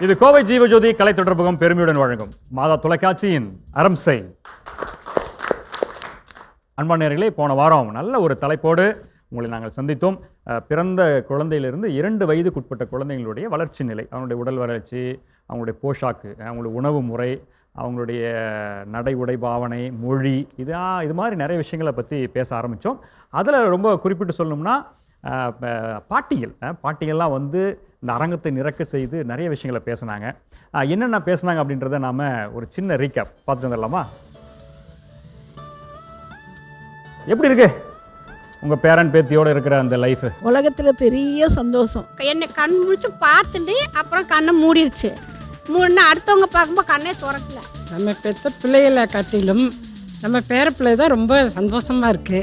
இது கோவை ஜீவஜோதி கலை தொடர்பகம் பெருமையுடன் வழங்கும் மாதா தொலைக்காட்சியின் அறம் செய். அன்பானவர்களே, போன வாரம் நல்ல ஒரு தலைப்போடு உங்களை நாங்கள் சந்தித்தோம். பிறந்த குழந்தையிலிருந்து 2 வயதுக்குட்பட்ட குழந்தைங்களுடைய வளர்ச்சி நிலை, அவங்களுடைய உடல் வளர்ச்சி, அவங்களுடைய போஷாக்கு, அவங்களுடைய உணவு முறை, அவங்களுடைய நடை உடை பாவனை, மொழி, இது மாதிரி நிறைய விஷயங்களை பற்றி பேச ஆரம்பித்தோம். அதில் ரொம்ப குறிப்பிட்டு சொல்லணும்னா பாட்டிகள்லாம் வந்து இந்த அரங்கத்தை நிறக்க செய்து நிறைய விஷயங்களை பேசினாங்க. என்னென்ன பேசினாங்க அப்படின்றத நாம் ஒரு சின்ன ரீகேப் பார்த்துட்டு வந்துடலாமா? எப்படி இருக்கு உங்க பேரன் பேத்தியோட இருக்கிற அந்த லைஃப்? உலகத்துல பெரிய சந்தோஷம். என்னை கண் முடிச்சு பார்த்துட்டு அப்புறம் கண்ணை மூடிருச்சு. மூடினா அடுத்தவங்க பார்க்கும்போது கண்ணே திறக்கல. நம்ம பெற்ற பிள்ளைகளை காட்டிலும் நம்ம பேர பிள்ளை தான் ரொம்ப சந்தோஷமா இருக்கு.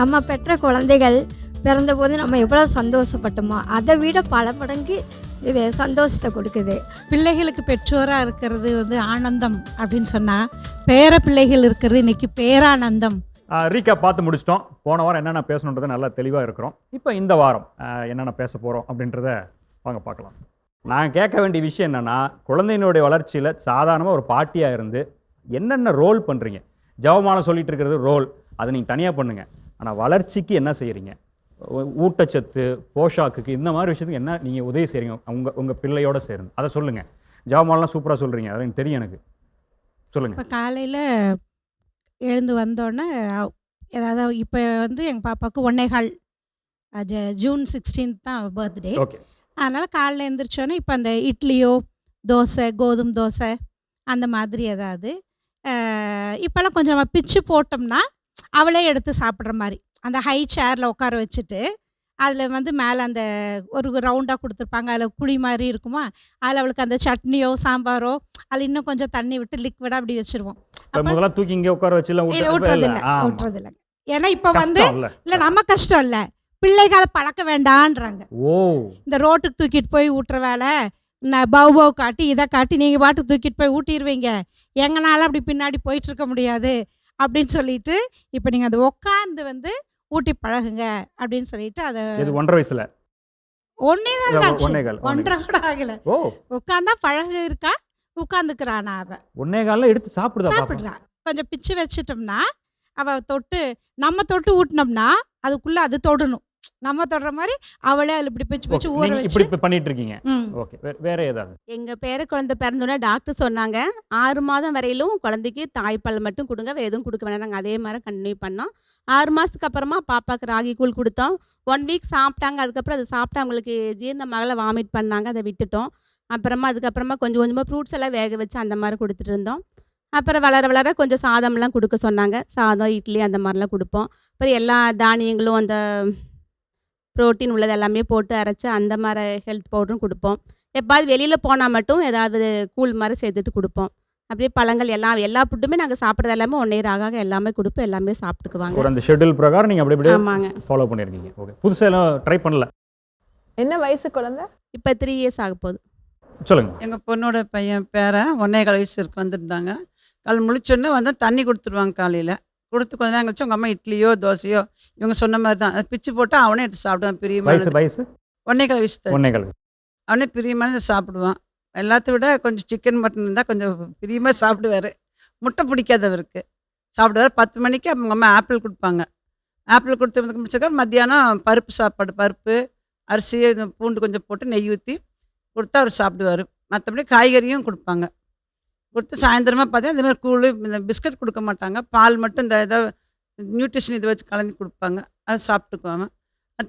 நம்ம பெற்ற குழந்தைகள் பிறந்தபோது நம்ம எவ்வளோ சந்தோஷப்பட்டோமோ அதை விட பல மடங்கு இது சந்தோஷத்தை கொடுக்குது. பிள்ளைகளுக்கு பெற்றோராக இருக்கிறது வந்து ஆனந்தம் அப்படின்னு சொன்னால், பேர பிள்ளைகள் இருக்கிறது இன்னைக்கு பேரானந்தம். ரீகேப் பார்த்து முடிச்சிட்டோம். போன வாரம் என்னென்ன பேசணுன்றதை நல்லா தெளிவாக இருக்கிறோம். இப்போ இந்த வாரம் என்னென்ன பேச போகிறோம் அப்படின்றத வாங்க பார்க்கலாம். நான் கேட்க வேண்டிய விஷயம் என்னென்னா, குழந்தையினுடைய வளர்ச்சியில் சாதாரணமாக ஒரு பாட்டியாக இருந்து என்னென்ன ரோல் பண்ணுறீங்க? ஜெபமானம் சொல்லிட்டு இருக்கிறது ரோல், அதை நீங்கள் தனியாக பண்ணுங்கள். ஆனால் வளர்ச்சிக்கு என்ன செய்கிறீங்க? ஊட்டச்சத்து, போஷாக்குக்கு, இந்த மாதிரி விஷயத்துக்கு என்ன நீங்கள் உதவி செய்கிறீங்க உங்கள் பிள்ளையோட சேர்ந்து? அதை சொல்லுங்கள். ஜெபமானலாம் சூப்பராக சொல்கிறீங்க, அது எனக்கு தெரியும். எனக்கு சொல்லுங்கள். இப்போ காலையில் எழுந்து வந்தோடனே ஏதாவது, இப்போ வந்து எங்கள் பாப்பாவுக்கு 1.25 ஜூன் 16 தான் பர்த்டே. ஓகே. அதனால் காலையில் எழுந்திரிச்சோன்னே இப்போ அந்த இட்லியோ தோசை, கோதுமை தோசை அந்த மாதிரி ஏதாவது இப்போல்லாம் கொஞ்சம் நம்ம பிச்சு போட்டோம்னா அவளே எடுத்து சாப்பிட்ற மாதிரி அந்த ஹை சேரில் உட்கார வச்சுட்டு, அதில் வந்து மேலே அந்த ஒரு ரவுண்டாக கொடுத்துருப்பாங்க, அதில் குழி மாதிரி இருக்குமா, அதில் அவளுக்கு அந்த சட்னியோ சாம்பாரோ அதில் இன்னும் கொஞ்சம் தண்ணி விட்டு லிக்விடாக அப்படி வச்சுருவோம். முதல்ல தூக்கி இங்கே உட்கார வச்சு ஊட்டுறதில்லை. ஏன்னா இப்போ வந்து இல்லை, நம்ம கஷ்டம் இல்லை, பிள்ளைக்கு அதை பழக்க வேண்டான்றாங்க. இந்த ரோட்டுக்கு தூக்கிட்டு போய் ஊட்டுற வேலை, நான் பவ் காட்டி இதை காட்டி நீங்கள் பாட்டுக்கு தூக்கிட்டு போய் ஊட்டிடுவீங்க, எங்கனால அப்படி பின்னாடி போயிட்டுருக்க முடியாது அப்படின்னு சொல்லிட்டு, இப்போ நீங்கள் அதை உட்காந்து வந்து ஊட்டி பழகுங்க அப்படின்னு சொல்லிட்டு அதை 1.5 வயசுல 1.5 கூட ஆகல உட்காந்தா பழகு இருக்கா, உட்காந்துக்கிறானா அவ 1.25 எடுத்து சாப்பிடுறா. கொஞ்சம் பிச்சு வச்சிட்டோம்னா அவ தொட்டு, நம்ம தொட்டு ஊட்டினோம்னா அதுக்குள்ள அது தொடணும், நம்ம தொடுற மாதிரி அவளே அதில் இப்படி பிச்சு பிச்சு ஊற வச்சு இப்படி பண்ணிட்டு இருக்கீங்க. ஓகே, வேற ஏதாவது? எங்கள் பேர குழந்தை பிறந்தோன்னே டாக்டர் சொன்னாங்க 6 மாதம் வரையிலும் குழந்தைக்கு தாய்ப்பால் மட்டும் கொடுங்க, வேறு எதுவும் கொடுக்க வேணாம். நாங்கள் அதே மாதிரி கண்டினியூ பண்ணோம். 6 மாதத்துக்கு அப்புறமா பாப்பாவுக்கு ராகி கூழ் கொடுத்தோம். 1 வீக் சாப்பிட்டாங்க. அதுக்கப்புறம் அதை சாப்பிட்டு அவங்களுக்கு ஜீரணமாகல வாமிட் பண்ணாங்க, அதை விட்டுட்டோம். அதுக்கப்புறமா கொஞ்சம் கொஞ்சமாக ஃப்ரூட்ஸ் எல்லாம் வேக வச்சு அந்த மாதிரி கொடுத்துட்டு இருந்தோம். அப்புறம் வளர வளர கொஞ்சம் சாதம்லாம் கொடுக்க சொன்னாங்க. சாதம், இட்லி அந்த மாதிரிலாம் கொடுப்போம். அப்புறம் எல்லா தானியங்களும் அந்த ப்ரோட்டீன் உள்ளது எல்லாமே போட்டு அரைச்சி அந்த மாதிரி ஹெல்த் பவுடரும் கொடுப்போம். எப்பாவது வெளியில் போனால் மட்டும் ஏதாவது கூழ் மாதிரி சேர்த்துட்டு கொடுப்போம். அப்படியே பழங்கள் எல்லா ஃபுட்டுமே நாங்கள் சாப்பிட்றது எல்லாமே 1 இயர் ஆக எல்லாமே கொடுப்போம், எல்லாமே சாப்பிட்டுக்குவாங்க. ஒரு அந்த ஷெட்யூல் பிரகாரம் நீங்கள் அப்படியே ஃபாலோ பண்ணியிருக்கீங்க. ஓகே, புதுசாக எல்லாம் ட்ரை பண்ணல. என்ன வயசு குழந்தை? இப்போ 3 இயர்ஸ் ஆக போகுது. சொல்லுங்க. எங்கள் பொண்ணோட பையன் பேரன் 1.25 வயசு இருக்கு வந்திருந்தாங்க. கால் முழிச்சோன்னே வந்து தண்ணி கொடுத்துருவாங்க. காலையில் கொடுத்து கொஞ்ச நேரம் கழிச்சு உங்கள் அம்மா இட்லியோ தோசையோ இவங்க சொன்ன மாதிரி தான் அதை பிச்சு போட்டு அவனே எடுத்து சாப்பிடுவான். பிரியமான வயசு 1.25 வயசு தான். 1.25 அவனே பிரியமான சாப்பிடுவான். எல்லாத்த விட கொஞ்சம் சிக்கன் மட்டன் இருந்தால் கொஞ்சம் பிரியமாக சாப்பிடுவார். முட்டை பிடிக்காதவருக்கு சாப்பிடுவார். 10 மணிக்கு அவங்க அம்மா ஆப்பிள் கொடுப்பாங்க. ஆப்பிள் கொடுத்து முடிச்சக்கா மத்தியானம் பருப்பு சாப்பாடு, பருப்பு அரிசி பூண்டு கொஞ்சம் போட்டு நெய் ஊற்றி கொடுத்தா அவர் சாப்பிடுவார். மற்றபடி காய்கறியும் கொடுப்பாங்க. கொடுத்து சாயந்தரமாக பார்த்தா இந்த மாதிரி கூழ், இந்த பிஸ்கட் கொடுக்க மாட்டாங்க, பால் மட்டும் இந்த ஏதாவது நியூட்ரிஷன் இதை வச்சு கலந்து கொடுப்பாங்க, அது சாப்பிட்டுக்குவாங்க.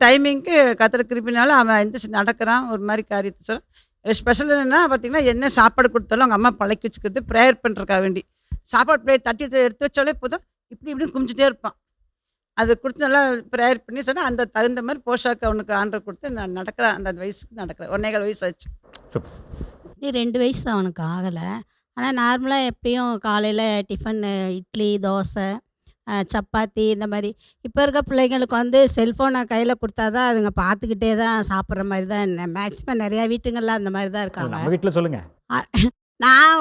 டைமிங்க்கு கத்திர கிருப்பினால அவன் எந்திரிச்சு நடக்கிறான். ஒரு மாதிரி காரியத்தை சொல்ல ஸ்பெஷல் என்னென்னா பார்த்திங்கன்னா, என்ன சாப்பாடு கொடுத்தாலும் அவங்க அம்மா பழக்கி வச்சுக்கிறது ப்ரேயர் பண்ணுறக்கா வேண்டி. சாப்பாடு பிளேட் தட்டி எடுத்து வச்சாலே போதும், இப்படி குமிச்சிட்டே இருப்பான். அது கொடுத்து நல்லா ப்ரேயர் பண்ணி சொன்னால் அந்த தகுந்த மாதிரி போஷாக்கு அவனுக்கு ஆர்டர் கொடுத்து நான் நடக்கிறேன். அந்த வயசுக்கு நடக்கிறேன். 1.25 வயசு ஆச்சு. நீ 2 வயசு அவனுக்கு ஆகலை. ஆனால் நார்மலாக எப்படியும் காலையில் டிஃபன் இட்லி, தோசை, சப்பாத்தி இந்த மாதிரி. இப்போ இருக்க பிள்ளைங்களுக்கு வந்து செல்ஃபோனை கையில் கொடுத்தா தான் அதுங்க பார்த்துக்கிட்டே தான் சாப்பிட்ற மாதிரி தான். மேக்ஸிமம் நிறையா வீட்டுங்களில் அந்த மாதிரி தான் இருக்காங்க. வீட்டில் சொல்லுங்கள். நான்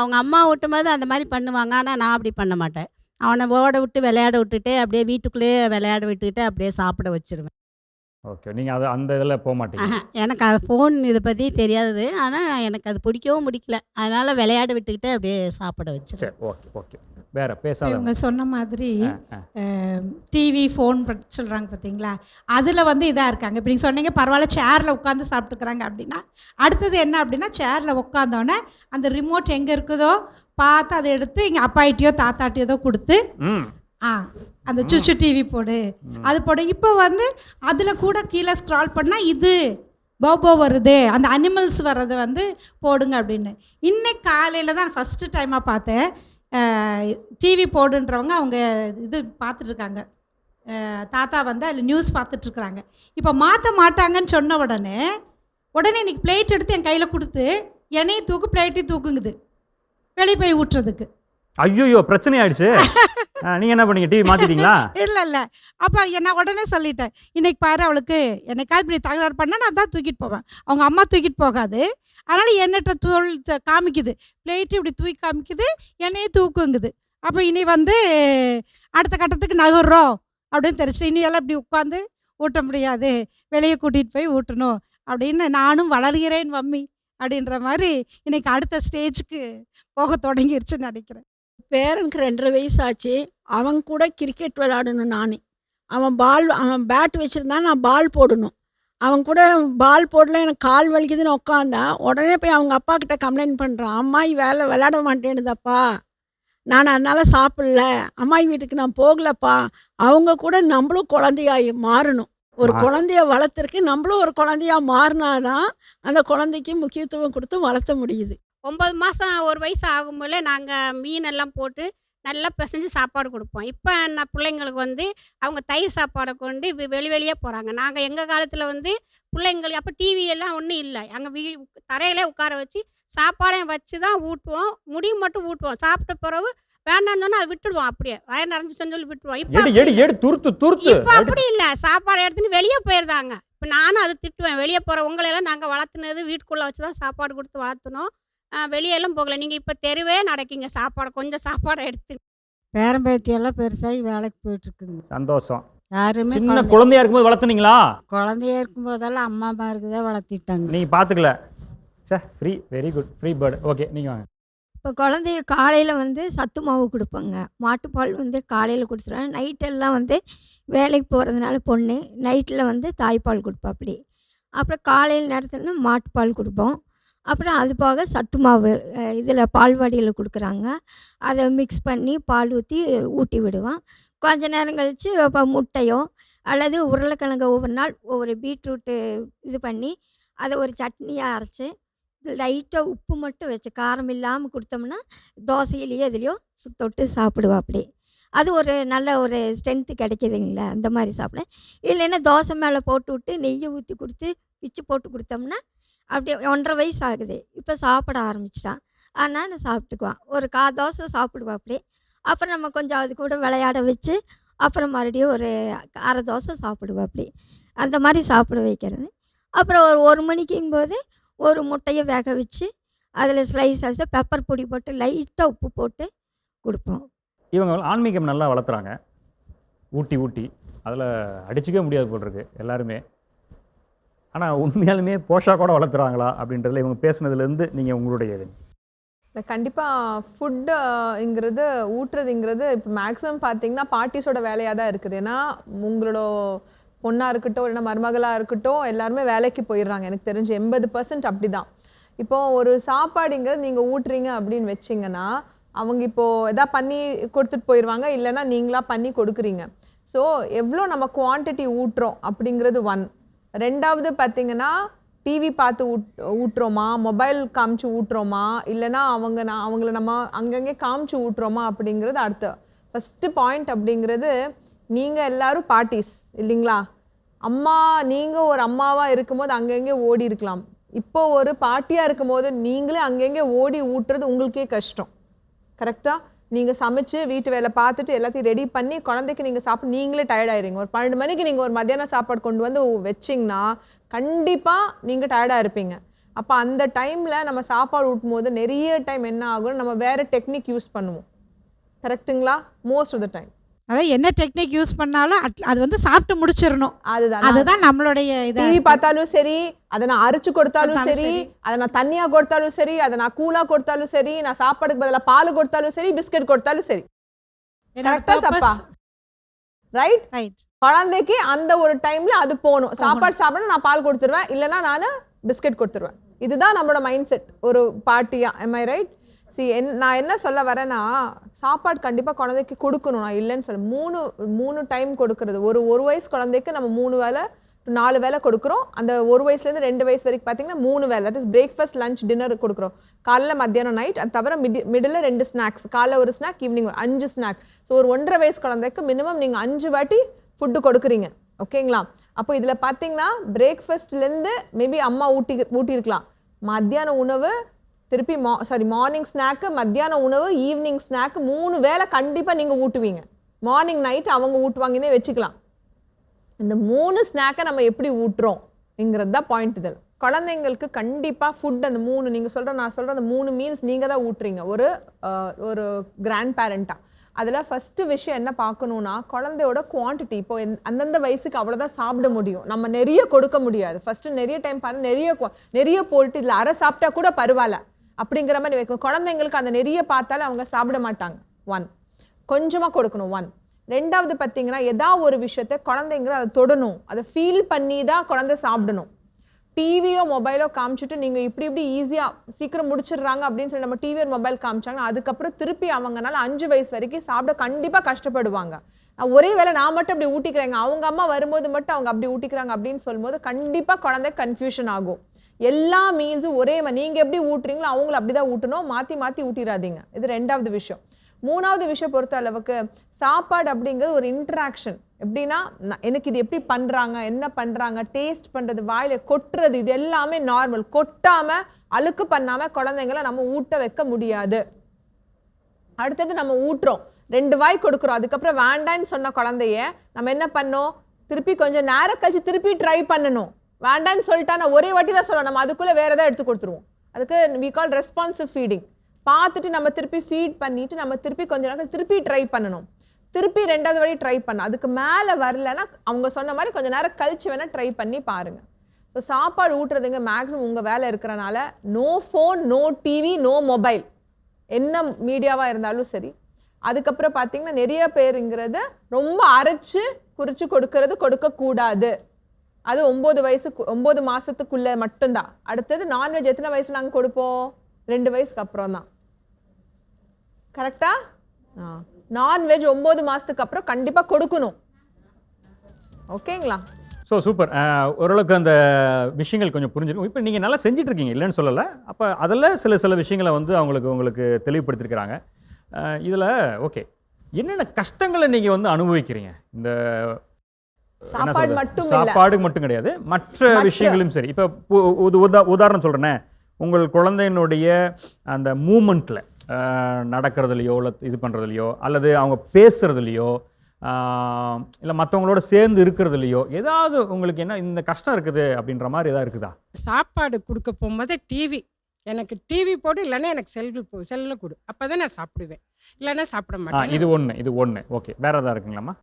அவங்க அம்மா ஊட்டும் போது அந்த மாதிரி பண்ணுவாங்க. ஆனால் நான் அப்படி பண்ண மாட்டேன். அவனை ஓட விட்டு விளையாட விட்டுட்டு அப்படியே வீட்டுக்குள்ளேயே விளையாட விட்டுக்கிட்டு அப்படியே சாப்பிட வச்சிருவேன். ஓகே. நீங்கள் அது அந்த இதில் போக மாட்டீங்க. எனக்கு அது ஃபோன் இதை பற்றி தெரியாதது. ஆனால் எனக்கு அது பிடிக்கவும் பிடிக்கல. அதனால் விளையாட விட்டுக்கிட்டு அப்படியே சாப்பிட வச்சிருக்கேன். சரி, ஓகே ஓகே. வேற பேசாத. இவங்க சொன்ன மாதிரி ஆ. டிவி ஃபோன் சொல்கிறாங்க பார்த்தீங்களா, அதில் வந்து இதாக இருக்காங்க. இப்போ நீங்கள் சொன்னீங்க பரவாயில்ல சேரில் உட்காந்து சாப்பிட்டுக்கிறாங்க அப்படின்னா, அடுத்தது என்ன அப்படின்னா சேரில் உட்காந்தோடனே அந்த ரிமோட் எங்கே இருக்குதோ பார்த்து அதை எடுத்து எங்கள் அப்பாயிட்டியோ தாத்தாட்டியோ கொடுத்து ம் அந்த சுச்சு டிவி போடு, அது போடு. இப்போ வந்து அதில் கூட கீழே ஸ்க்ரால் பண்ணால் இது போபோ வருது, அந்த அனிமல்ஸ் வர்றது வந்து போடுங்க அப்படின்னு. இன்னைக்கு காலையில் தான் ஃபஸ்ட்டு டைமாக பார்த்தேன். டிவி போடுன்றவங்க அவங்க இது பார்த்துட்ருக்காங்க, தாத்தா வந்து அதில் நியூஸ் பார்த்துட்ருக்குறாங்க. இப்போ மாற்ற மாட்டாங்கன்னு சொன்ன உடனே இன்னைக்கு பிளேட் எடுத்து என் கையில் கொடுத்து என்னையும் தூக்கு பிளேட்டையும் தூக்குங்குது வெளியே போய் ஊட்டுறதுக்கு. ஐயோ, பிரச்சனை ஆயிடுச்சு. நீங்கள் என்ன பண்ணீங்க? டிவி மாற்றிட்டீங்களா? இல்லை அப்போ நான் உடனே சொல்லிட்டேன், இன்னைக்கு பாரு அவளுக்கு என்னைக்காவது இப்படி தகராறு பண்ணால் நான் தான் தூக்கிட்டு போவேன், அவங்க அம்மா தூக்கிட்டு போகாது. அதனால் என்னட்ட காமிக்குது, பிளேட்டு இப்படி தூக்கி காமிக்குது, என்னையே தூக்குங்குது. அப்போ இனி வந்து அடுத்த கட்டத்துக்கு நகர்றோம் அப்படின்னு தெரிஞ்சிட்டு இனி எல்லாம் இப்படி உட்காந்து ஊட்ட முடியாது, வெளியே கூட்டிகிட்டு போய் ஊட்டணும் அப்படின்னு நானும் வளர்கிறேன் மம்மி அப்படின்ற மாதிரி இன்னைக்கு அடுத்த ஸ்டேஜுக்கு போக தொடங்கிருச்சுன்னு நினைக்கிறேன். பேரனுக்கு 2.5 வயசு ஆச்சு. அவன் கூட கிரிக்கெட் விளையாடணும். அவன் பேட் வச்சுருந்தான், நான் பால் போடணும். அவன் கூட பால் போடல, எனக்கு கால் வலிக்குதுன்னு உட்காந்தா உடனே போய் அவங்க அப்பா கிட்ட கம்ப்ளைண்ட் பண்ணுறான், அம்மாயி விளையாட மாட்டேனுதப்பா, நான் அதனால் சாப்பிடல, அம்மாயி வீட்டுக்கு நான் போகலப்பா. அவங்க கூட நம்மளும் குழந்தையாய் மாறணும். ஒரு குழந்தைய வளர்த்துருக்கு நம்மளும் ஒரு குழந்தையா மாறினாதான் அந்த குழந்தைக்கு முக்கியத்துவம் கொடுத்து வளர்த்த முடியுது. 9 மாதம் ஒரு வயசு ஆகும்போதே நாங்கள் மீனெல்லாம் போட்டு நல்லா பிசைஞ்சு சாப்பாடு கொடுப்போம். இப்போ நான் பிள்ளைங்களுக்கு வந்து அவங்க தயிர் சாப்பாடை கொண்டு வெளியே போகிறாங்க. நாங்கள் எங்கள் காலத்தில் வந்து பிள்ளைங்களுக்கு அப்போ டிவி எல்லாம் ஒன்றும் இல்லை. அங்கே தரையிலே உட்கார வச்சு சாப்பாடையும் வச்சு தான் ஊட்டுவோம், முடிவு மட்டும் ஊட்டுவோம். சாப்பிட்ட பிறகு வேண்டாம்னு சொன்னால் அதை விட்டுடுவோம், அப்படியே வயிறு நிறைஞ்சிச்சுன்னு சொல்லி விட்டுருவோம். இப்போ அப்படி இல்லை, சாப்பாடு எடுத்துன்னு வெளியே போயிருந்தாங்க. இப்போ நானும் அதை திட்டுவேன், வெளியே போகிற உங்களையெல்லாம் நாங்கள் வளர்த்துனது வீட்டுக்குள்ளே வச்சு தான் சாப்பாடு கொடுத்து வளர்த்துனோம், வெளியெல்லாம் போகல. நீங்கள் இப்போ தெருவே நடக்கீங்க சாப்பாடு கொஞ்சம் சாப்பாடை எடுத்து. பேரம்பேத்தியெல்லாம் பெருசாகி வேலைக்கு போயிட்டுருக்குங்க. சந்தோஷம். யாருமே சின்ன குழந்தையா இருக்கும்போது வளர்த்துனீங்களா? குழந்தையா இருக்கும்போதெல்லாம் அம்மா அம்மாருக்கு தான் வளர்த்திட்டாங்க. நீங்கள் பார்த்துக்கல. Free, very good, free bird. Okay, நீங்கள் வாங்க. இப்போ குழந்தைய காலையில் வந்து சத்து மாவு கொடுப்பேங்க. மாட்டுப்பால் வந்து காலையில் கொடுத்துருவேன். நைட்டெல்லாம் வந்து வேலைக்கு போகிறதுனால பொண்ணு நைட்டில் வந்து தாய்ப்பால் கொடுப்போம் அப்படி. அப்புறம் காலையில் நேரத்தில் வந்து மாட்டுப்பால் கொடுப்போம். அப்புறம் அது போக சத்து மாவு இதில் பால்வாடியில் கொடுக்குறாங்க, அதை மிக்ஸ் பண்ணி பால் ஊட்டி விடுவோம். கொஞ்ச நேரம் கழித்து இப்போ முட்டையோ அல்லது உருளைக்கிழங்கு ஒவ்வொரு நாள் ஒவ்வொரு பீட்ரூட்டு இது பண்ணி அதை ஒரு சட்னியாக அரைச்சி லைட்டாக உப்பு மட்டும் வச்சு காரம் இல்லாமல் கொடுத்தோம்னா தோசையிலையோ இதுலையோ தொட்டு சாப்பிடுவா அப்படி. அது ஒரு நல்ல ஒரு ஸ்ட்ரென்த்து கிடைக்கிதுங்களா, அந்த மாதிரி சாப்பிட. இல்லைன்னா தோசை மேலே போட்டு விட்டு நெய்யை ஊற்றி கொடுத்து பிச்சு போட்டு கொடுத்தோம்னா அப்படியே 1.5 வயசு ஆகுது, இப்போ சாப்பிட ஆரம்பிச்சிட்டான். ஆனால் நான் சாப்பிட்டுக்குவான், ஒரு தோசை சாப்பிடுவா அப்படி. அப்புறம் நம்ம கொஞ்சம் அது கூட விளையாட வச்சு அப்புறம் மறுபடியும் ஒரு அரை தோசை சாப்பிடுவா அப்படி. அந்த மாதிரி சாப்பிட வைக்கிறது. அப்புறம் ஒரு 1 மணிக்கும்போது ஒரு முட்டையை வேக வச்சு அதில் ஸ்லைஸ் ஆச்சு பெப்பர் பொடி போட்டு லைட்டாக உப்பு போட்டு கொடுப்போம். இவங்க ஆன்மீகம் நல்லா வளர்த்துறாங்க, ஊட்டி அதில் அடிச்சிக்கவே முடியாது போல் இருக்கு எல்லாருமே. ஆனால் உண்மையாலுமே போஷாக்கோட வளர்த்துறாங்களா அப்படின்றதுல இவங்க பேசுனதுலேருந்து நீங்கள் உங்களுடைய இது இல்லை, கண்டிப்பாக ஃபுட்டுங்கிறது ஊட்டுறதுங்கிறது இப்போ மேக்ஸிமம் பார்த்தீங்கன்னா பாட்டிஸோட வேலையாக தான் இருக்குது. ஏன்னா உங்களோட பொண்ணாக இருக்கட்டும் இல்லைன்னா மருமகளாக இருக்கட்டும் எல்லாருமே வேலைக்கு போயிடுறாங்க. எனக்கு தெரிஞ்சு 80% அப்படி தான். இப்போது ஒரு சாப்பாடுங்கிறது நீங்கள் ஊட்டுறீங்க அப்படின்னு வச்சிங்கன்னா அவங்க இப்போது எதா பண்ணி கொடுத்துட்டு போயிடுவாங்க, இல்லைன்னா நீங்களாக பண்ணி கொடுக்குறீங்க. ஸோ எவ்வளோ நம்ம குவான்டிட்டி ஊட்டுறோம் அப்படிங்கிறது 1. 2வது பார்த்திங்கன்னா டிவி பார்த்து ஊட்டுறோமா, மொபைல் காமிச்சு ஊட்டுறோமா, இல்லைனா அவங்கள நம்ம அங்கங்கே காமிச்சு ஊட்டுறோமா அப்படிங்கிறது அடுத்த ஃபஸ்ட்டு பாயிண்ட். அப்படிங்கிறது நீங்கள் எல்லோரும் பார்ட்டிஸ் இல்லைங்களா, நீங்கள் ஒரு அம்மாவாக இருக்கும்போது அங்கங்கே ஓடி இருக்கலாம். இப்போது ஒரு பாட்டியாக இருக்கும்போது நீங்களே அங்கங்கே ஓடி ஊட்டுறது உங்களுக்கே கஷ்டம். கரெக்டாக நீங்கள் சமைச்சு வீட்டு வேலை பார்த்துட்டு எல்லாத்தையும் ரெடி பண்ணி குழந்தைக்கு நீங்கள் சாப்பிட்டு நீங்களே டயர்டாயிருங்க. ஒரு 12 மணிக்கு நீங்கள் ஒரு மத்தியானம் சாப்பாடு கொண்டு வந்து வச்சிங்கன்னா கண்டிப்பாக நீங்கள் டயர்டாக இருப்பீங்க. அப்போ அந்த டைமில் நம்ம சாப்பாடு ஊட்டும் போது நிறைய டைம் என்ன ஆகும், நம்ம வேறு டெக்னிக் யூஸ் பண்ணுவோம். கரெக்டுங்களா? மோஸ்ட் ஆஃப் த டைம் அதான் என்ன டெக்னிக் யூஸ் பண்ணாலும் அது வந்து சாப்பிட்டு முடிச்சிடணும். அதுதான் அதுதான் நம்மளுடைய டிவி இதாக பார்த்தாலும் சரி, அதை நான் அரைச்சு கொடுத்தாலும் கொடுத்தாலும் சரி, சரி. அதை நான் தண்ணியா கொடுத்தாலும் சரி, அதை நான் கூலா கொடுத்தாலும் சரி, நான் சாப்பாடுக்கு பதிலாக பால் கொடுத்தாலும் சரி, பிஸ்கட் கொடுத்தாலும் சரி. கரெக்டா தப்பா? ரைட்? ரைட். குழந்தைக்கு அந்த ஒரு டைம்ல அது போகணும். சாப்பாடு சாப்பிடணும், நான் பால் கொடுத்துருவேன், இல்லைன்னா நான் பிஸ்கட் கொடுத்துருவேன். இதுதான் நம்மளோட மைண்ட் செட் ஒரு பாட்டியா. M I right? நான் என்ன சொல்ல வரேன்னா, சாப்பாடு கண்டிப்பாக குழந்தைக்கு கொடுக்கணும், நான் இல்லைன்னு சொல்ல. மூணு டைம் கொடுக்கறது. ஒரு வயசு குழந்தைக்கு நம்ம 3 வேளை 4 வேளை கொடுக்குறோம். அந்த 1 வயசுலேருந்து 2 வயசு வரைக்கும் பார்த்தீங்கன்னா 3 வேளை. That is breakfast, lunch, dinner கொடுக்குறோம். காலைல, மத்தியானம், நைட். அது தவிர மிடில் 2 ஸ்நாக்ஸ். காலைல ஒரு ஸ்நாக், ஈவினிங் 5 ஸ்நாக். ஸோ ஒரு 1.5 வயசு குழந்தைக்கு மினிமம் நீங்கள் 5 வாட்டி ஃபுட்டு கொடுக்குறீங்க. ஓகேங்களா? அப்போ இதில் பார்த்தீங்கன்னா பிரேக்ஃபாஸ்ட்லேருந்து மேபி அம்மா ஊட்டியிருக்கலாம். மத்தியான உணவு திருப்பி மார்னிங் ஸ்நாக்கு, மத்தியான உணவு, ஈவினிங் ஸ்நாக்கு, 3 வேளை கண்டிப்பாக நீங்கள் ஊட்டுவீங்க. மார்னிங் நைட் அவங்க ஊட்டுவாங்கன்னே வச்சுக்கலாம். இந்த 3 ஸ்நாக்கை நம்ம எப்படி ஊட்டுறோம்ங்கிறது தான் பாயிண்ட். இதில் குழந்தைங்களுக்கு கண்டிப்பாக ஃபுட் அந்த 3 நீங்கள் நான் சொல்கிற அந்த 3 மீல்ஸ் நீங்கள் தான் ஊட்டுறீங்க ஒரு கிராண்ட் பேரண்ட்டாக. அதில் ஃபஸ்ட்டு விஷயம் என்ன பார்க்கணுன்னா, குழந்தையோட குவான்டிட்டி. இப்போ அந்தந்த வயசுக்கு அவ்வளோதான் சாப்பிட முடியும், நம்ம நிறைய கொடுக்க முடியாது. ஃபஸ்ட்டு நிறைய டைம் பாருங்கள், நிறைய போட்டு இதில் அரை சாப்பிட்டா கூட பரவாயில்ல அப்படிங்கிற மாதிரி வைக்கும். குழந்தைங்களுக்கு அந்த நிறைய பார்த்தாலும் அவங்க சாப்பிட மாட்டாங்க. 1 கொஞ்சமாக கொடுக்கணும். 1 2வது பார்த்தீங்கன்னா, ஏதாவது ஒரு விஷயத்த குழந்தைங்க அதை தொடணும், அதை ஃபீல் பண்ணி தான் குழந்தை சாப்பிடணும். டிவியோ மொபைலோ காமிச்சிட்டு நீங்கள் இப்படி ஈஸியாக சீக்கிரம் முடிச்சிடுறாங்க அப்படின்னு சொல்லி நம்ம டிவி மொபைல் காமிச்சாங்கன்னா, அதுக்கப்புறம் திருப்பி அவங்கனால 5 வயசு வரைக்கும் சாப்பிட கண்டிப்பாக கஷ்டப்படுவாங்க. ஒரே வேளை நான் மட்டும் அப்படி ஊட்டிக்கிறேங்க, அவங்க அம்மா வரும்போது மட்டும் அவங்க அப்படி ஊட்டிக்கிறாங்க அப்படின்னு சொல்லும்போது கண்டிப்பாக குழந்தை கன்ஃபியூஷன் ஆகும். எல்லா மீல்ஸும் ஒரே மாதிரி நீங்கள் எப்படி ஊட்டுறீங்களோ அவங்கள அப்படி தான் ஊட்டணும், மாற்றி ஊட்டிடாதீங்க. இது 2வது விஷயம். 3வது விஷயம் பொறுத்த அளவுக்கு, சாப்பாடு அப்படிங்கிறது ஒரு இன்ட்ராக்ஷன். எப்படின்னா, எனக்கு இது எப்படி பண்ணுறாங்க, என்ன பண்ணுறாங்க, டேஸ்ட் பண்ணுறது, வாயில் கொட்டுறது, இது எல்லாமே நார்மல். கொட்டாமல் அழுக்கு பண்ணாமல் குழந்தைங்கள நம்ம ஊட்ட வைக்க முடியாது. அடுத்தது நம்ம ஊட்டுறோம், 2 வாய் கொடுக்குறோம், அதுக்கப்புறம் வேண்டான்னு சொன்ன குழந்தைய நம்ம என்ன பண்ணோம், திருப்பி கொஞ்சம் நேரம் கழிச்சு திருப்பி ட்ரை பண்ணணும். வேண்டான்னு சொல்லிட்டா நான் ஒரே வாட்டி தான் சொல்லணும், நம்ம அதுக்குள்ளே வேறு எதாவது எடுத்து கொடுத்துருவோம். அதுக்கு வி கால் ரெஸ்பான்சிவ் ஃபீடிங். பார்த்துட்டு நம்ம திருப்பி ஃபீட் பண்ணிவிட்டு நம்ம திருப்பி கொஞ்ச நேரம் திருப்பி ட்ரை பண்ணணும். திருப்பி 2வது வாட்டி ட்ரை பண்ணணும். அதுக்கு மேலே வரலன்னா அவங்க சொன்ன மாதிரி கொஞ்சம் நேரம் கழிச்சு வேணால் ட்ரை பண்ணி பாருங்கள். ஸோ சாப்பாடு ஊட்டுறதுங்க மேக்ஸிமம் உங்கள் வேலை இருக்கிறனால no phone, no TV, no mobile, என்ன மீடியாவாக இருந்தாலும் சரி. அதுக்கப்புறம் பார்த்தீங்கன்னா, நிறைய பேருங்கிறது ரொம்ப அரைச்சு குறித்து கொடுக்கக்கூடாது. அது 9 மாதத்துக்குள்ளே மட்டும்தான். அடுத்தது நான்வெஜ் எத்தனை வயசு நாங்கள் கொடுப்போம்? 2 வயசுக்கு அப்புறம் தான். கரெக்டா? நான்வெஜ் 9 மாதத்துக்கு அப்புறம் கண்டிப்பாக கொடுக்கணும். ஓகேங்களா? So super. ஓரளவுக்கு அந்த விஷயங்கள் கொஞ்சம் புரிஞ்சிருக்கும். இப்போ நீங்கள் நல்லா செஞ்சிட்ருக்கீங்க, இல்லைன்னு சொல்லலை. அப்போ அதில் சில விஷயங்களை வந்து உங்களுக்கு தெளிவுபடுத்தியிருக்கிறாங்க. இதில் ஓகே, என்னென்ன கஷ்டங்களை நீங்கள் வந்து அனுபவிக்கிறீங்க? இந்த சாப்பாடு மட்டும் சாப்பாடு மட்டும் கிடையாது, மற்ற விஷயங்களும் சரி. இப்போ உதாரணம் சொல்கிறேன்னே, உங்கள் குழந்தையினுடைய அந்த மூமெண்ட்டில் நடக்கிறதுலையோ, இல்லை இது பண்ணுறதுலையோ, அல்லது அவங்க பேசுகிறதுலையோ, இல்லை மற்றவங்களோட சேர்ந்து இருக்கிறதுலையோ ஏதாவது உங்களுக்கு என்ன இந்த கஷ்டம் இருக்குது அப்படின்ற மாதிரி ஏதாவது இருக்குதா? சாப்பாடு கொடுக்க போகும்போது எனக்கு டிவி போடு, இல்லைன்னா எனக்கு செல்லில் கொடு, அப்போ தான் நான் சாப்பிடுவேன், இல்லைன்னா சாப்பிட மாட்டேன். இது ஒன்று ஓகே. வேறு எதாவது இருக்குங்களாம்மா?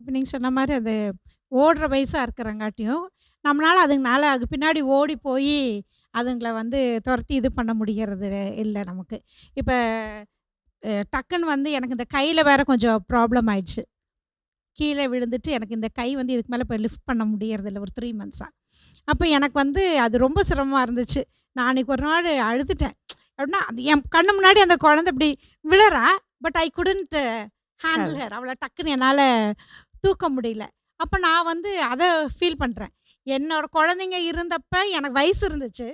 இப்போ நீங்கள் சொன்ன மாதிரி அது ஓடுற வயசாக இருக்கிறங்காட்டியும் நம்மளால் அதுக்கு பின்னாடி ஓடி போய் அதுங்களை வந்து துரத்தி இது பண்ண முடிகிறது இல்லை நமக்கு. இப்போ டக்குன்னு வந்து எனக்கு இந்த கையில் வேறு கொஞ்சம் ப்ராப்ளம் ஆயிடுச்சு. கீழே விழுந்துட்டு எனக்கு இந்த கை வந்து இதுக்கு மேலே இப்போ லிஃப்ட் பண்ண முடியறதில்ல ஒரு 3 மந்த்ஸாக. அப்போ எனக்கு வந்து அது ரொம்ப சிரமமாக இருந்துச்சு. நான் அன்றைக்கி ஒரு நாள் அழுதுட்டேன். அப்படின்னா அது என் கண்ணு முன்னாடி அந்த குழந்தை இப்படி விழறா, but I couldn't handle her. அவளை டக்குன்னு என்னால் தூக்க முடியல. அப்போ நான் வந்து அதை ஃபீல் பண்ணுறேன். என்னோடய குழந்தைங்க இருந்தப்ப எனக்கு வயசு இருந்துச்சு,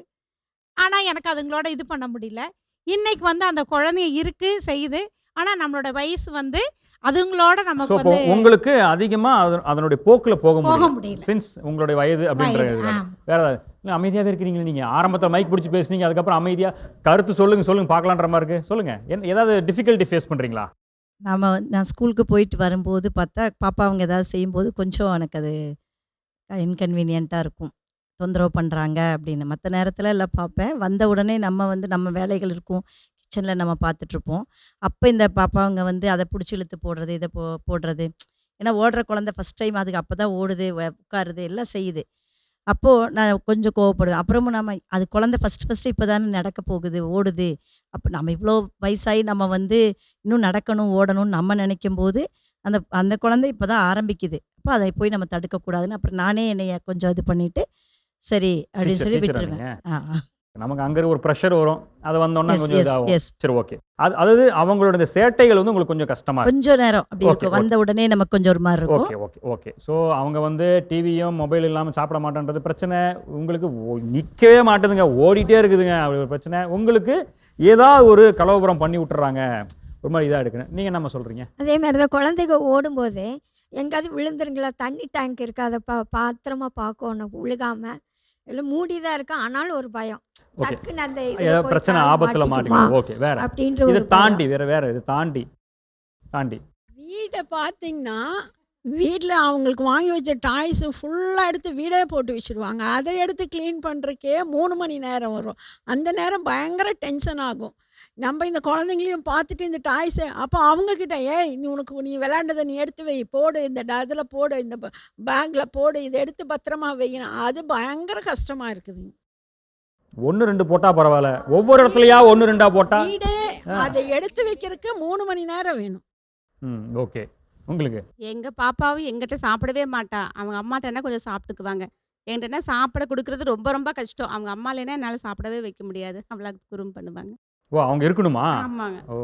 ஆனால் எனக்கு அதுங்களோட இது பண்ண முடியல. இன்றைக்கி வந்து அந்த குழந்தைங்க இருக்குது, செய்யுது, ஆனால் நம்மளோட வயசு வந்து அதுங்களோட நமக்கு வந்து உங்களுக்கு அதிகமாக அதனுடைய போக்கில் போக முடியல. சின்ஸ் உங்களுடைய வயது அப்படின்றது. வேற ஏதாவது அமைதியாகவே இருக்கிறீங்களா? நீங்கள் ஆரம்பத்தில் மைக் பிடிச்சி பேசுனீங்க, அதுக்கப்புறம் அமைதியாக கருத்து சொல்லுங்கள் பார்க்கலான்ற மாதிரி இருக்குது. சொல்லுங்கள், ஏதாவது டிஃபிகல்ட்டி ஃபேஸ் பண்ணுறீங்களா? நான் ஸ்கூலுக்கு போயிட்டு வரும்போது பார்த்தா பாப்பா அவங்க ஏதாவது செய்யும்போது கொஞ்சம் எனக்கு அது இன்கன்வீனியண்ட்டாக இருக்கும். தொந்தரவு பண்ணுறாங்க அப்படின்னு. மற்ற நேரத்தில் எல்லாம் பார்ப்பேன். வந்த உடனே நம்ம வேலைகள் இருக்கும், கிச்சனில் நம்ம பார்த்துட்ருப்போம். அப்போ இந்த பாப்பாங்க வந்து அதை பிடிச்சி இழுத்து போடுறது, இதை போடுறது. ஏன்னா ஓடுற குழந்தை ஃபஸ்ட் டைம் அதுக்கு அப்போ தான் ஓடுது, உட்காருது, எல்லாம் செய்யுது. அப்போது நான் கொஞ்சம் கோவப்படுவேன். அப்புறமும் நம்ம அது குழந்தை ஃபஸ்ட்டு இப்போ தானே நடக்க போகுது, ஓடுது. அப்போ நம்ம இவ்வளோ வயசாகி நம்ம வந்து இன்னும் நடக்கணும், ஓடணும்னு நம்ம நினைக்கும்போது அந்த அந்த குழந்தை இப்போ தான் ஆரம்பிக்குது. அப்போ அதை போய் நம்ம தடுக்கக்கூடாதுன்னு அப்புறம் நானே என்னைய கொஞ்சம் இது பண்ணிவிட்டு சரி அப்படின்னு சொல்லி டீச்சரா விட்டுருவேன். நீங்கள்? நமக்கு அங்கே ஒரு ப்ரெஷர் வரும், அது வந்தோன்னா எஸ் கொஞ்சம் எஸ் இதாகும். எஸ் சரி, ஓகே. அதாவது அவங்களோட இந்த சேட்டைகள் வந்து உங்களுக்கு கொஞ்சம் கஷ்டமா இருக்கு. கொஞ்சம் நேரம் அப்படி ஓகே இருக்கும். ஓகே வந்த உடனே நமக்கு கொஞ்சம் ஒரு மாதிரி இருக்கும். Okay okay okay. ஸோ அவங்க வந்து டிவியும் மொபைல் இல்லாமல் சாப்பிட மாட்டேன்றது பிரச்சனை. உங்களுக்கு நிற்கவே மாட்டேதுங்க, ஓடிட்டே இருக்குதுங்க, அப்படி ஒரு பிரச்சனை. உங்களுக்கு ஏதாவது ஒரு கலவரம் பண்ணி விட்டுறாங்க, ஒரு மாதிரி இதாக எடுக்கணும். நீங்கள் என்ன சொல்கிறீங்க? அதே மாதிரி தான் குழந்தைங்க ஓடும்போது எங்கேயாவது விழுந்துருங்களா, தண்ணி டேங்க் இருக்கு, அதை பாத்திரமா பார்க்கணும், விழுகாமல். எல்லாம் மூடி தான் இருக்கு, ஆனாலும் ஒரு பயம். ஓகே, டக்குன்னு அந்த ஏதாவது இதில் போய் பிரச்சனை கால் ஆபத்தில் மாட்டிக்குமா மாட்டிக்கணும். ஓகே, வேற அப்படின்ற இதை ஒரு பயம். தாண்டி வேற இது தாண்டி தாண்டி வீடை பார்த்தீங்கன்னா வீட்டில் அவங்களுக்கு வாங்கி வச்ச டாய்ஸு ஃபுல்லாக எடுத்து வீடே போட்டு வச்சுருவாங்க. அதை எடுத்து க்ளீன் பண்ணுறக்கே 3 மணி நேரம் வரும். அந்த நேரம் பயங்கர டென்ஷன் ஆகும். நம்ம இந்த குழந்தைங்களையும் பார்த்துட்டு இந்த டாய்ஸை அப்போ அவங்கக்கிட்ட ஏய் நீ விளையாண்டதை நீ எடுத்து வை, போடு, இந்த இதில் போடு, இந்த பேக்கில் போடு, இதை எடுத்து பத்திரமா வைக்கணும். அது பயங்கர கஷ்டமாக இருக்குதுங்க. 1-2 போட்டா பரவாயில்ல, ஒவ்வொரு இடத்துலயா 1-2 போட்டா. வீடே அதை எடுத்து வைக்கிறதுக்கு 3 மணி நேரம் வேணும். ஓகே. உங்களுக்கு? எங்கள் பாப்பாவும் எங்கிட்ட சாப்பிடவே மாட்டா. அவங்க அம்மாட்டனா கொஞ்சம் சாப்பிட்டுக்குவாங்க. என்கிட்டனா சாப்பிட கொடுக்குறது ரொம்ப ரொம்ப கஷ்டம். அவங்க அம்மா இல்லைன்னா என்னால் சாப்பிடவே வைக்க முடியாது. அவ்வளோ குறும்பு பண்ணுவாங்க. ஓ, அவங்க இருக்கணுமா? ஆமாங்க. ஓ,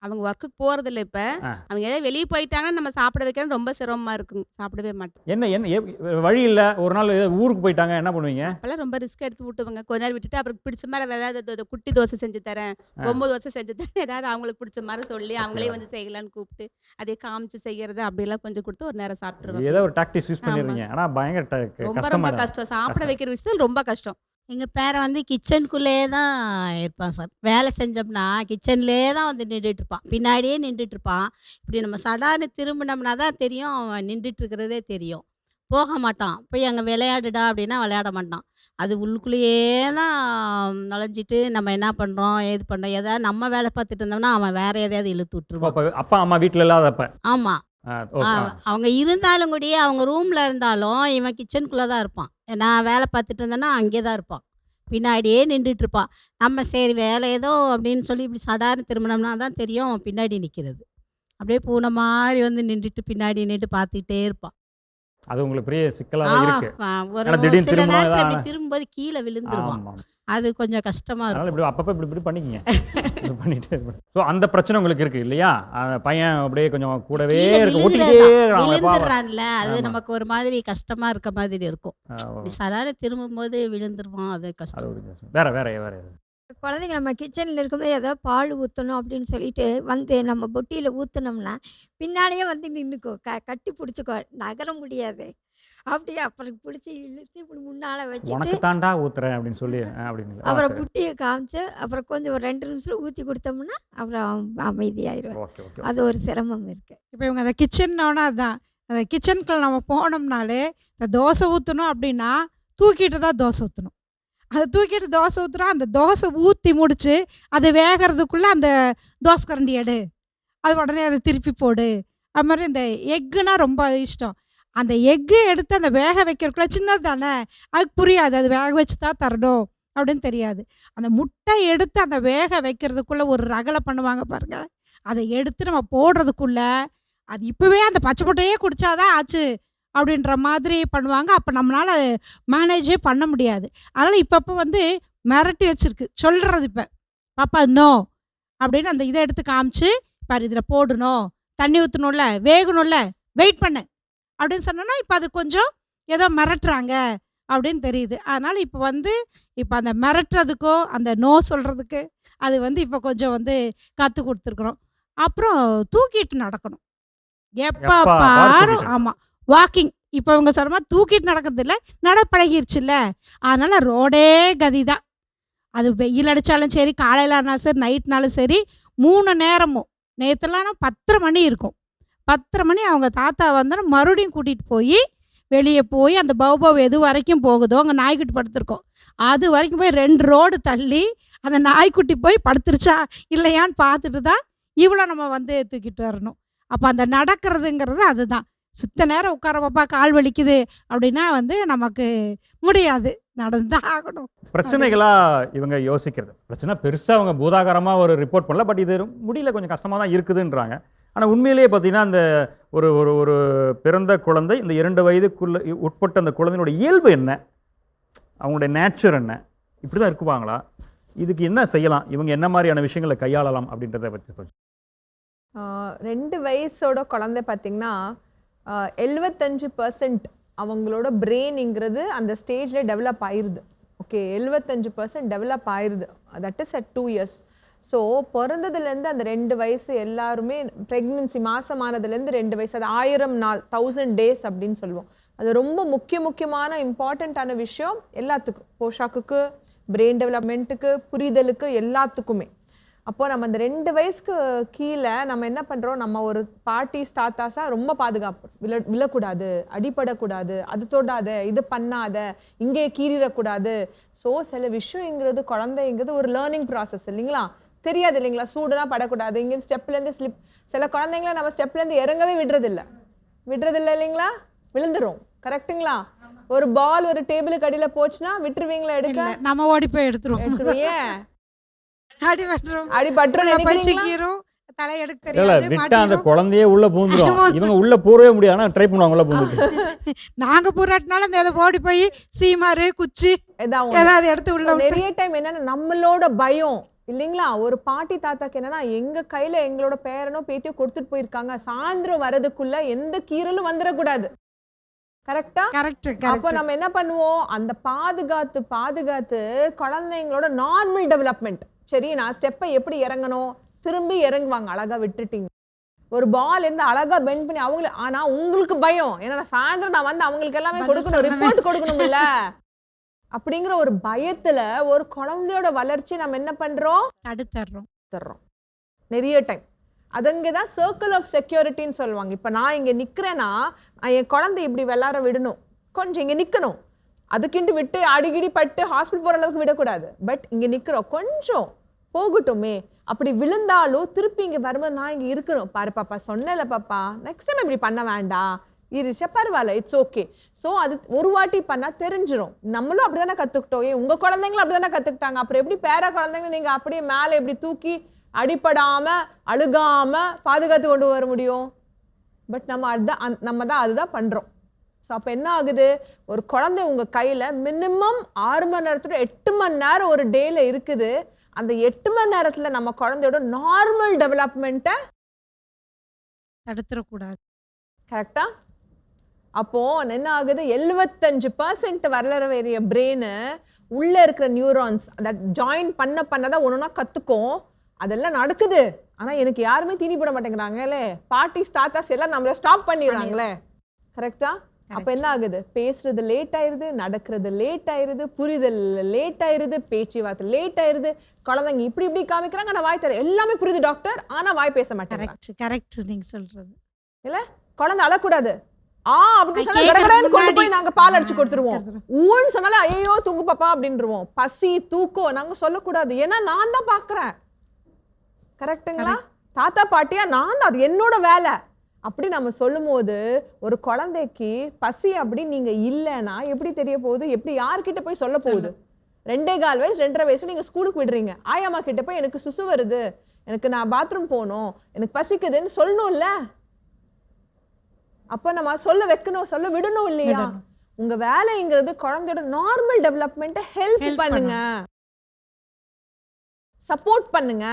அவங்க ஒர்க்குக்கு போகிறதில்ல இப்போ. ஆ. அவங்க ஏதாவது வெளியே போயிட்டாங்கன்னா நம்ம சாப்பிட வைக்கிறது ரொம்ப சிரமமாக இருக்குங்க. சாப்பிடவே மாட்டோம். என்ன என்ன வழி இல்லை, ஒரு நாள் ஊருக்கு போயிட்டாங்க, என்ன பண்ணுவீங்க? அப்போல்லாம் ரொம்ப ரிஸ்க் எடுத்து விட்டுவங்க. கொஞ்ச நேரம் விட்டுட்டு அப்புறம் பிடிச்ச மாதிரி ஏதாவது குட்டி தோசை செஞ்சு தரேன், பொம்மை தோசை செஞ்சு தரேன், ஏதாவது அவங்களுக்கு பிடிச்ச மாதிரி சொல்லி அவங்களே வந்து செய்யலான்னு கூப்பிட்டு அதே காமிச்சு செய்யறது அப்படிலாம் கொஞ்சம் கொடுத்து ஒரு நேரம் சாப்பிட்ருவோம். ஏதோ ஒரு டாக்டிக்ஸ் யூஸ் பண்ணிடுறீங்க, ஆனால் பயங்கர ரொம்ப ரொம்ப கஷ்டமா கஷ்டம். சாப்பிட வைக்கிற விஷயத்தில் ரொம்ப கஷ்டம். எங்கள் பேரை வந்து கிச்சனுக்குள்ளேயே தான் இருப்பான் சார். வேலை செஞ்சோம்னா கிச்சன்லேயே தான் வந்து நின்றுட்டுருப்பான், பின்னாடியே நின்றுட்டுருப்பான். இப்படி நம்ம சடான்னு திரும்பினோம்னா தான் தெரியும் அவன் நின்றுட்டுருக்கிறதே தெரியும். போக மாட்டான். போய் அங்கே விளையாடுடா அப்படின்னா விளையாட மாட்டான். அது உள்ளுக்குள்ளேயே தான் நுழைஞ்சிட்டு நம்ம என்ன பண்ணுறோம் ஏது பண்ணுறோம், எதாவது நம்ம வேலை பார்த்துட்டு இருந்தோம்னா அவன் வேற எதையாவது இழுத்து விட்டுருவான். அப்பா அம்மா வீட்டில் இல்லாதப்ப? ஆமாம். அவங்க இருந்தாலும் கூடயே அவங்க ரூமில் இருந்தாலும் இவன் கிச்சனுக்குள்ளே தான் இருப்பான். நான் வேலை பார்த்துட்டு இருந்தேன்னா அங்கே தான் இருப்பான், பின்னாடியே நின்றுட்டு இருப்பான். நம்ம சரி வேலை ஏதோ அப்படின்னு சொல்லி இப்படி சடார்னு திரும்பினோம்னா தான் தெரியும் அவன் பின்னாடி நிற்கிறது. அப்படியே பூனை மாதிரி வந்து நின்றுட்டு பின்னாடி நின்று பார்த்துக்கிட்டே இருப்பான். அது உங்களுக்கு பெரிய சிக்கலாக இருக்கு. ஒரு திடீர்னு சில திரும்ப நேரத்தில் இப்படி திரும்பும்போது கீழே விழுந்துருவான். ஆமாம், அது கொஞ்சம் கஷ்டமாக அதனால இருக்கும். இப்படி அப்பப்போ இப்படி இப்படி பண்ணிக்கங்க. இப்படி பண்ணிட்டு ஸோ அந்த பிரச்சனை உங்களுக்கு இருக்கு இல்லையா? அந்த பையன் அப்படியே கொஞ்சம் கூடவே கீழே இருக்கு, ஒட்டிக்கிட்டே இருக்கான். விழுந்துடுறான்ல, அது ஆமா. நமக்கு ஒரு மாதிரி கஷ்டமா இருக்க மாதிரி இருக்கும். ஆ, இப்படி சடார திரும்பும்போது விழுந்துருவான், அது அது கஷ்டம். ஒரு வேற வேற வேற குழந்தைங்க நம்ம கிச்சனில் இருக்கும்போது ஏதாவது பால் ஊற்றணும் அப்படின்னு சொல்லிட்டு வந்து நம்ம பொட்டியில் ஊற்றுனோம்னா பின்னாலேயே வந்து நின்றுக்கோ, கட்டி பிடிச்சிக்கோ, நகர முடியாது. அப்படியே அப்புறம் பிடிச்சி இழுத்து இப்படி முன்னால் வச்சுட்டு உனக்கு தாண்டா ஊத்துறேன் அப்படின்னு சொல்லி அப்படின்னு. அப்புறம் புட்டியை காமிச்சு அப்புறம் கொஞ்சம் ஒரு 2 நிமிஷம் ஊற்றி கொடுத்தோம்னா அப்புறம் அமைதியாயிடுவேன். Okay okay. அது ஒரு சிரமம் இருக்குது. இப்போ இவங்க அந்த கிச்சன்னோன்னா அதுதான், அந்த கிச்சனுக்குள்ள நம்ம போனோம்னாலே இந்த தோசை ஊற்றணும் அப்படின்னா தூக்கிட்டு தான் தோசை ஊற்றணும். அதை தூக்கிட்டு தோசை ஊற்றுறோம், அந்த தோசை ஊற்றி முடித்து அது வேகிறதுக்குள்ளே அந்த தோசை கரண்டி எடு, அது உடனே அதை திருப்பி போடு. அது மாதிரி இந்த எக்குனா ரொம்ப இஷ்டம். அந்த எக்கு எடுத்து அந்த வேக வைக்கிறதுக்குள்ள சின்னது தானே, அதுக்கு புரியாது, அது வேக வச்சு தான் தரணும் அப்படின்னு தெரியாது. அந்த முட்டை எடுத்து அந்த வேக வைக்கிறதுக்குள்ளே ஒரு ரகலை பண்ணுவாங்க பாருங்க, அதை எடுத்து நம்ம போடுறதுக்குள்ளே அது இப்போவே அந்த பச்சை முட்டையே குடித்தாதான் ஆச்சு அப்படின்ற மாதிரி பண்ணுவாங்க. அப்போ நம்மளால் மேனேஜே பண்ண முடியாது. அதனால் இப்பப்போ வந்து மிரட்டி வச்சுருக்கு சொல்கிறது. இப்போ பாப்பா நோ அப்படின்னு அந்த இதை எடுத்து காமிச்சு பாரு, இதில் போடணும், தண்ணி ஊற்றணும்ல, வேகணும்ல, வெயிட் பண்ணு அப்படின்னு சொன்னோன்னா இப்போ அது கொஞ்சம் ஏதோ மிரட்டுறாங்க அப்படின்னு தெரியுது. அதனால் இப்போ வந்து இப்போ அந்த மிரட்டுறதுக்கோ அந்த நோ சொல்கிறதுக்கு அது வந்து இப்போ கொஞ்சம் வந்து கற்றுக் கொடுத்துருக்குறோம். அப்புறம் தூக்கிட்டு நடக்கணும் எப்போ பாரும். ஆமாம், வாக்கிங். இப்போ இவங்க சொல்கிற மாதிரி தூக்கிட்டு நடக்கிறது இல்லை, நடப்பழகிருச்சுல்ல. அதனால் ரோடே கதி தான். அது வெயில் அடித்தாலும் சரி, காலையில் ஆனாலும் சரி, நைட்னாலும் சரி, 3 நேரமும். நேற்றுலாம் 10:30 மணி இருக்கும். 10:30 மணி அவங்க தாத்தா வந்தோன்னா மறுபடியும் கூட்டிகிட்டு போய் வெளியே போய் அந்த பௌபவ் எது வரைக்கும் போகுதோ அங்கே நாய்க்குட்டி படுத்திருக்கோம், அது வரைக்கும் போய் 2 ரோடு தள்ளி அந்த நாய்க்குட்டி போய் படுத்துருச்சா இல்லையான்னு பார்த்துட்டு தான் இவ்வளோ நம்ம வந்து தூக்கிட்டு வரணும். அப்போ அந்த நடக்கிறதுங்கிறது அதுதான். சுத்த நேரம் உட்கார பாப்பா கால் வலிக்குது அப்படின்னா வந்து நமக்கு முடியாது, நடந்துதான் ஆகணும். பிரச்சனைகளா இவங்க யோசிக்கிறது, பிரச்சனை பெருசாக அவங்க பூதாகரமாக ஒரு ரிப்போர்ட் பண்ணல, பட் இது முடியல கொஞ்சம் கஷ்டமாக தான் இருக்குதுன்றாங்க. ஆனால் உண்மையிலேயே பார்த்தீங்கன்னா அந்த ஒரு ஒரு ஒரு பிறந்த குழந்தை, இந்த 2 வயதுக்குள்ள உட்பட்ட அந்த குழந்தையோட இயல்பு என்ன, அவங்களுடைய நேச்சர் என்ன, இப்படி தான் இருக்குவாங்களா, இதுக்கு என்ன செய்யலாம், இவங்க என்ன மாதிரியான விஷயங்களை கையாளலாம் அப்படின்றத பற்றி கொஞ்சம். 2 வயசோட குழந்தை பார்த்திங்கன்னா 75% அவங்களோட பிரெயின்ங்கிறது அந்த ஸ்டேஜில் டெவலப் ஆயிடுது. ஓகே, 75% டெவலப் ஆயிடுது. That is at 2 years. So பிறந்ததுலேருந்து அந்த 2 வயசு எல்லாருமே ப்ரெக்னென்சி மாதமானதுலேருந்து 2 வயசு, அது 1000 நாள் 1000 டேஸ் அப்படின்னு சொல்லுவோம். அது ரொம்ப முக்கியமான இம்பார்ட்டண்ட்டான விஷயம் எல்லாத்துக்கும், போஷாக்குக்கு, பிரெயின் டெவலப்மெண்ட்டுக்கு, புரிதலுக்கு, எல்லாத்துக்குமே. அப்போது நம்ம அந்த 2 வயசுக்கு கீழே நம்ம என்ன பண்ணுறோம், நம்ம ஒரு பாட்டிஸ் தாத்தாஸாக ரொம்ப பாதுகாப்பு, விழக்கூடாது, அடிப்படக்கூடாது, அது தொடாத, இது பண்ணாத, இங்கே கீறிடக்கூடாது. ஸோ சில விஷயங்கிறது குழந்தைங்கிறது ஒரு லேர்னிங் ப்ராசஸ் இல்லைங்களா, தெரியாது இல்லைங்களா, சூடுனா படக்கூடாது, இங்கே ஸ்டெப்லேருந்து ஸ்லிப், சில குழந்தைங்கள நம்ம ஸ்டெப்லேருந்து இறங்கவே விடுறதில்ல இல்லைங்களா, விழுந்துரும். கரெக்டுங்களா? ஒரு பால் ஒரு டேபிளுக்கு அடியில் போச்சுன்னா விட்டுருவீங்களா எடுக்க? நம்ம ஓடி போய் எடுத்துருவோம். ஏன் தலை எடுக்க இல்ல தெரியாது, விட்டா அந்த குழந்தையே உள்ள பூந்துரும், இவங்க உள்ள பூரவே முடியாது, ஆனா ட்ரை பண்ணுவாங்க உள்ள பூந்துட்டு. நாங்க பூராட்டினாலும் அந்த ஓடி போய் சீமாரு குச்சி ஏதாவது எடுத்து உள்ள. நிறைய டைம் என்னன்னா நம்மளோட பயம் இல்லைங்களா, ஒரு பாட்டி தாத்தாக்கு என்னன்னா எங்க கையில எங்களோட பேரனோ பேத்தியோ கொடுத்துட்டு போயிருக்காங்க, சாயந்தரம் வரதுக்குள்ள எந்த கீரலும் வந்துடக்கூடாது. கரெக்டா? அப்போ நம்ம என்ன பண்ணுவோம், அந்த பாதுகாத்து குழந்தைங்களோட நார்மல் டெவலப்மெண்ட், சரி நான் ஸ்டெப்பை எப்படி இறங்கணும், திரும்பி இறங்குவாங்க, அழகா விட்டுட்டீங்க. ஒரு பால் இருந்து அழகா பெண்ட் பண்ணி அவங்களுக்கு, ஆனா உங்களுக்கு பயம், ஏன்னா சாயந்தரம் நான் வந்து அவங்களுக்கு எல்லாமே கொடுக்கணும், ரிப்போர்ட் கொடுக்கணும்ல, அப்படிங்கிற ஒரு பயத்துல ஒரு குழந்தையோட வளர்ச்சி நம்ம என்ன பண்றோம், தடுத்துறோம் நிறைய டைம். அதுங்க தான் சர்க்கிள் ஆஃப் செக்யூரிட்டின்னு சொல்லுவாங்க. இப்போ நான் இங்கே நிற்கிறேன்னா என் குழந்தை இப்படி விளாட விடணும், கொஞ்சம் இங்கே நிற்கணும், அதுக்கிட்டு விட்டு அடிக்கடி பட்டு ஹாஸ்பிட்டல் போகிற அளவுக்கு விடக்கூடாது. பட் இங்கே நிற்கிறோம், கொஞ்சம் போகட்டுமே, அப்படி விழுந்தாலும் திருப்பி இங்கே வரும்போது நான் இங்கே இருக்கணும், பாரு பாப்பா சொன்னல பாப்பா, நெக்ஸ்ட் டைம் இப்படி பண்ண வேண்டாம், இருச்சா பரவாயில்ல, இட்ஸ் ஓகே. ஸோ அது ஒரு வாட்டி பண்ணால் தெரிஞ்சிடும். நம்மளும் அப்படி தானே கற்றுக்கிட்டோம், உங்கள் குழந்தைங்களும் அப்படி தானே கற்றுக்கிட்டாங்க. அப்புறம் எப்படி பேர குழந்தைங்க நீங்கள் அப்படியே மேலே எப்படி தூக்கி அடிப்படாம அழுகாம பாதுகாத்து கொண்டு வர முடியும்? பட் நம்ம தான் அதுதான் பண்றோம். ஸோ அப்போ என்ன ஆகுது, ஒரு குழந்தை உங்க கையில மினிமம் 6 மணி நேரத்தோட 8 மணி நேரம் ஒரு டேல இருக்குது. அந்த 8 மணி நேரத்துல நம்ம குழந்தையோட நார்மல் டெவலப்மெண்ட்டை தடுத்துடக்கூடாது. கரெக்டா? அப்போ என்ன ஆகுது, 75% வளர வேண்டிய பிரெயின் உள்ள இருக்கிற நியூரான்ஸ் அதை ஜாயின் பண்ணதான் ஒண்ணுனா கத்துக்கும். அதெல்லாம் நடக்குது. ஆனா எனக்கு யாருமே தீனி போட மாட்டேங்கிறாங்களே, பாட்டிஸ் தாத்தாஸ் எல்லாம் நம்மள ஸ்டாப் பண்ணிடுறாங்களே. கரெக்டா? அப்ப என்ன ஆகுது, பேசுறது லேட் ஆயிருது, நடக்கிறது லேட் ஆயிருது, புரிதல் லேட் ஆயிருது, பேச்சுவார்த்தை லேட் ஆயிருது. குழந்தைங்க இப்படி காமிக்கிறாங்க, ஆனா வாய் தர எல்லாமே புரியுது டாக்டர், ஆனா வாய் பேச மாட்டேங்க. கரெக்ட் நீங்க சொல்றது இல்ல. குழந்தை அழக்கூடாது, அப்படி சொன்னா கடகடன்னு கொண்டு போய் நாங்க பால் அடிச்சு கொடுத்துருவோம். ஊன்னு சொன்னாலே ஐயோ தூங்கு பாப்பா அப்படின்றவோம். பசி தூக்கம் நாங்க சொல்லக்கூடாது, ஏன்னா நான் தான் பாக்குறேன். கரெக்டுங்களா? தாத்தா பாட்டியா நான் தான், அது என்னோட வேலை அப்படி நம்ம சொல்லும் போது ஒரு குழந்தைக்கு பசி அப்படி நீங்க இல்லைன்னா எப்படி தெரிய போகுது, எப்படி யார்கிட்ட போய் சொல்ல போகுது? 2.25 வயசு 2.5 வயசு நீங்க ஸ்கூலுக்கு விடுறீங்க, ஆயாமா கிட்ட போய் எனக்கு சுசு வருது, எனக்கு நான் பாத்ரூம் போகணும், எனக்கு பசிக்குதுன்னு சொல்லணும்ல. அப்ப நம்ம சொல்ல வைக்கணும், சொல்ல விடணும் இல்லையா? உங்க வேலைங்கிறது குழந்தையோட நார்மல் டெவலப்மெண்ட்டை ஹெல்ப் பண்ணுங்க, சப்போர்ட் பண்ணுங்க.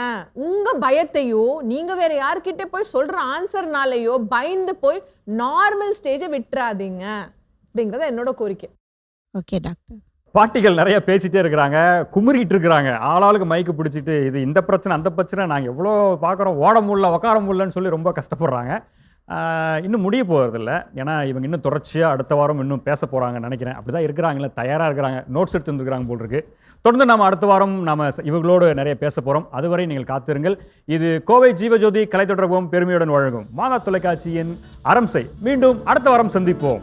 உங்க பயத்தையோ நீங்க வேற யார்கிட்ட போய் சொல்ற ஆன்சர்னாலேயோ பயந்து போய் நார்மல் ஸ்டேஜை விட்டுறாதீங்க அப்படிங்கறத என்னோட கோரிக்கை. Okay doctor. பாட்டிகள் நிறைய பேசிட்டே இருக்கிறாங்க, குமுறிட்டு இருக்கிறாங்க, ஆளாளுக்கு மைக்கு பிடிச்சிட்டு இது இந்த பிரச்சனை அந்த பிரச்சனை, நாங்கள் எவ்வளோ பார்க்குறோம், ஓட முடியல உட்கார முடியலன்னு சொல்லி ரொம்ப கஷ்டப்படுறாங்க. இன்னும் முடிய போகிறதில்ல, ஏன்னா இவங்க இன்னும் தொடர்ச்சியாக அடுத்த வாரம் இன்னும் பேச போகிறாங்கன்னு நினைக்கிறேன். அப்படி தான் இருக்கிறாங்களே, தயாராக இருக்கிறாங்க, நோட்ஸ் எடுத்து வந்துருக்கிறாங்க போல் இருக்கு. தொடர்ந்து நம்ம அடுத்த வாரம் நம்ம இவங்களோடு நிறைய பேச போகிறோம். அதுவரை நீங்கள் காத்திருங்கள். இது கோவை ஜீவஜோதி கலை தொடர்பும் பெருமையுடன் வழங்கும் மாதா தொலைக்காட்சியின் அரம்சை. மீண்டும் அடுத்த வாரம் சந்திப்போம்.